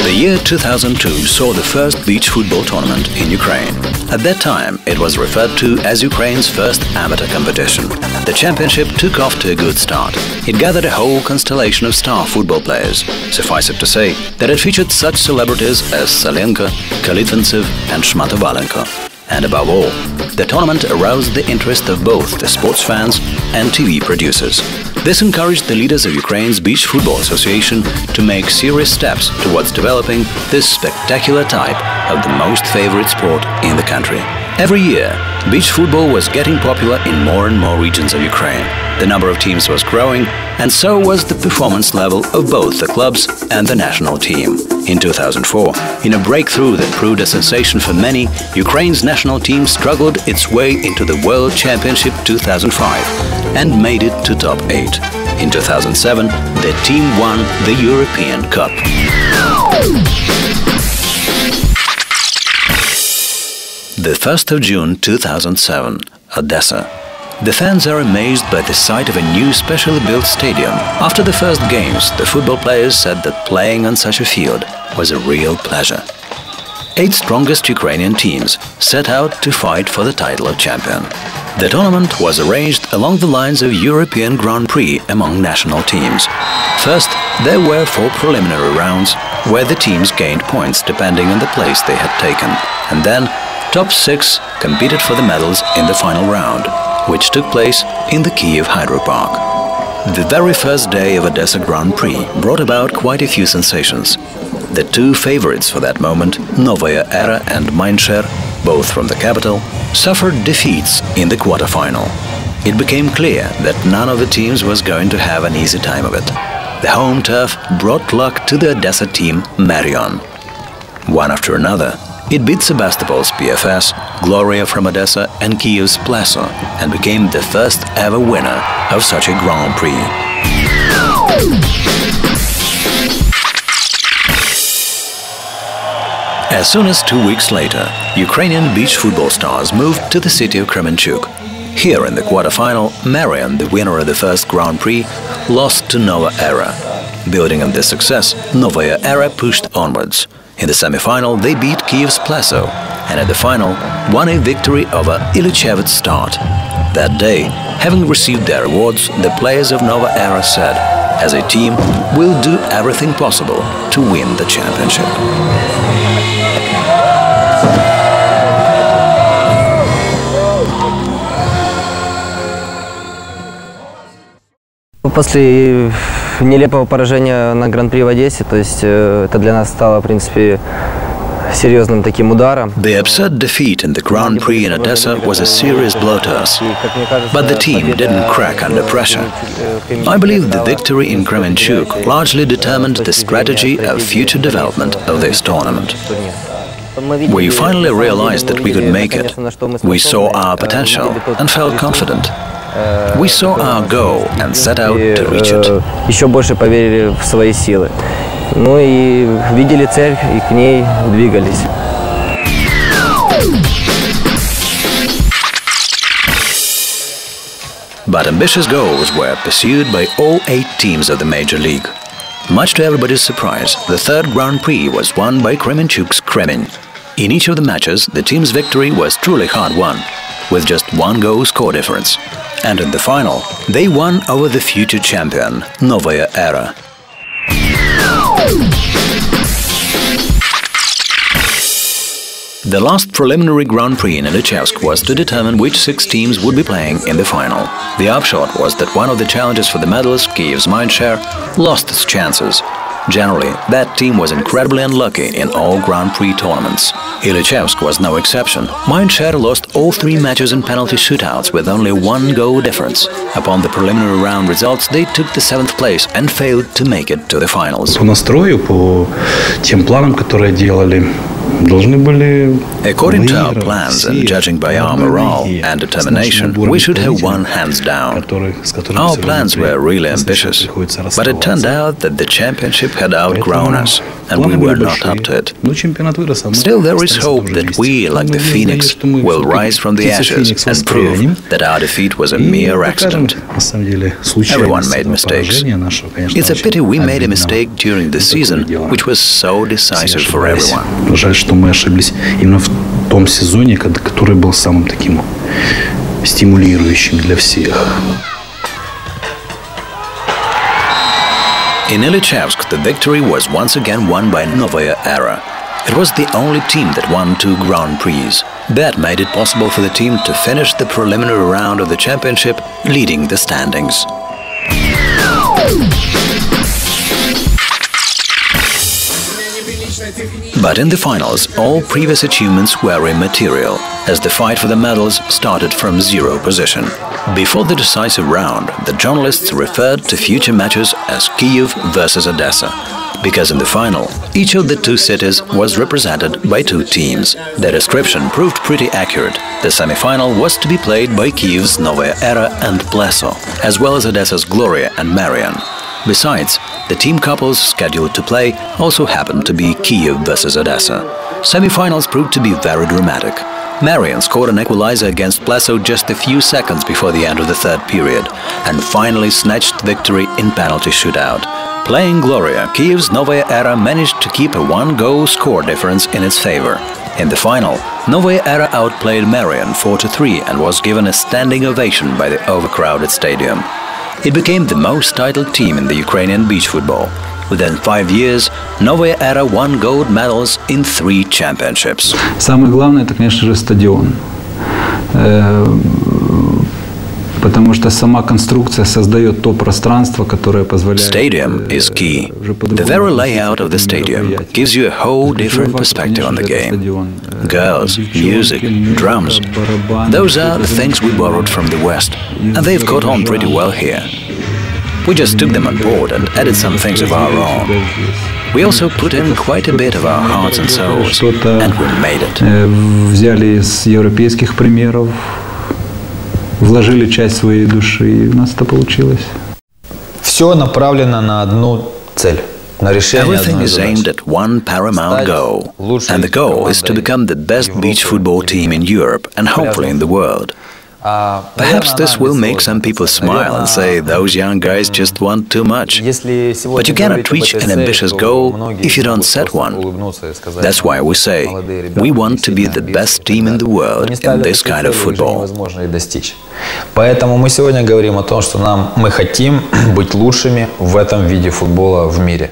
The year 2002 saw the first beach football tournament in Ukraine. At that time, it was referred to as Ukraine's first amateur competition. The championship took off to a good start. It gathered a whole constellation of star football players. Suffice it to say that it featured such celebrities as Salenko, Kalitvintsev and Shmatovalenko. And above all, the tournament aroused the interest of both the sports fans and TV producers. This encouraged the leaders of Ukraine's Beach Football Association to make serious steps towards developing this spectacular type of the most favorite sport in the country. Every year, beach football was getting popular in more and more regions of Ukraine. The number of teams was growing, and so was the performance level of both the clubs and the national team. In 2004, in a breakthrough that proved a sensation for many, Ukraine's national team struggled its way into the World Championship 2005 and made it to top 8. In 2007, the team won the European Cup. The 1st of June 2007, Odessa. The fans are amazed by the sight of a new specially built stadium. After the first games, the football players said that playing on such a field was a real pleasure. 8 strongest Ukrainian teams set out to fight for the title of champion. The tournament was arranged along the lines of European Grand Prix among national teams. First, there were 4 preliminary rounds where the teams gained points depending on the place they had taken, and then top 6 competed for the medals in the final round, which took place in the Kiev Hydro Park. The very first day of Odessa Grand Prix brought about quite a few sensations. The 2 favorites for that moment, Novaya Era and Mindshare, both from the capital, suffered defeats in the quarter-final. It became clear that none of the teams was going to have an easy time of it. The home turf brought luck to the Odessa team Marion. One after another, it beat Sebastopol's PFS, Gloria from Odessa and Kiev's Pleso, and became the first ever winner of such a Grand Prix. As soon as 2 weeks later, Ukrainian beach football stars moved to the city of Kremenchuk. Here in the quarter-final, Marion, the winner of the first Grand Prix, lost to Nova Era. Building on this success, Novaya Era pushed onwards. In the semi-final, they beat Kiev's Pleso, and at the final, won a victory over Ilichevets Start. That day, having received their awards, the players of Nova Era said, "As a team, we'll do everything possible to win the championship." После нелепого поражения на Гран-при в Одессе, то есть это для нас стало, в принципе, серьезным таким ударом. The absurd defeat in the Grand Prix in Odessa was a serious blow to us, but the team didn't crack under pressure. I believe the victory in Kremenchuk largely determined the strategy of future development of this tournament. We finally realized that we could make it. We saw our potential and felt confident. We saw our goal and set out to reach it. Еще больше поверили в свои силы. Ну и видели цель и к ней двигались. But ambitious goals were pursued by all 8 teams of the Major League. Much to everybody's surprise, the third Grand Prix was won by Kremenchuk's Kremen. In each of the matches, the team's victory was truly hard-won, with just 1 goal score difference. And in the final, they won over the future champion, Novaya Era. The last preliminary Grand Prix in Ilichevsk was to determine which 6 teams would be playing in the final. The upshot was that one of the challengers for the medals, Kiev's Mindshare, lost its chances. Generally, that team was incredibly unlucky in all Grand Prix tournaments. Ilichevsk was no exception. Mindshare lost all 3 matches in penalty shootouts with only 1 goal difference. Upon the preliminary round results, they took the 7th place and failed to make it to the finals. По настрою, по тем планам, которые делали, According to our plans and judging by our morale and determination, we should have won hands down. Our plans were really ambitious, but it turned out that the championship had outgrown us, and we were not up to it. Still, there is hope that we, like the phoenix, will rise from the ashes and prove that our defeat was a mere accident. Everyone made mistakes. It's a pity we made a mistake during the season, which was so decisive for everyone. Мы ошиблись именно в том сезоне, который был самым таким стимулирующим для всех. In Ilichevsk, the victory was once again won by Novaya Era. It was the only team that won 2 Grand Prix. That made it possible for the team to finish the preliminary round of the championship, leading the standings. But in the finals, all previous achievements were immaterial, as the fight for the medals started from 0 position. Before the decisive round, the journalists referred to future matches as Kyiv versus Odessa, because in the final, each of the 2 cities was represented by 2 teams. The description proved pretty accurate. The semi-final was to be played by Kyiv's Novaya Era and Pleso, as well as Odessa's Gloria and Marian. Besides, the team couples scheduled to play also happened to be Kyiv versus Odessa. Semi-finals proved to be very dramatic. Marian scored an equalizer against Pleso just a few seconds before the end of the 3rd period and finally snatched victory in penalty shootout. Playing Gloria, Kyiv's Novaya Era managed to keep a 1-goal score difference in its favor. In the final, Novaya Era outplayed Marian 4-3 and was given a standing ovation by the overcrowded stadium. It became the most titled team in the Ukrainian beach football. Within 5 years, Novaya Era won gold medals in 3 championships. Самое главное, это, конечно же, стадион. Потому что сама конструкция создает то пространство, которое позволяет... Stadium is key. The very layout of the stadium gives you a whole different perspective on the game. Girls, music, drums, those are the things we borrowed from the West, and they've caught on pretty well here. We just took them on board and added some things of our own. We also put in quite a bit of our hearts and souls, and we made it. Взяли из европейских примеров, вложили часть своей души, и у нас это получилось. Все направлено на одну цель. Everything is aimed at one paramount goal, and the goal is to become the best beach football team in Europe and hopefully in the world. Perhaps this will make some people smile and say those young guys just want too much. But you cannot reach an ambitious goal if you don't set one. That's why we say we want to be the best team in the world in this kind of football. Поэтому мы сегодня говорим о том, что мы хотим быть лучшими в этом виде футбола в мире.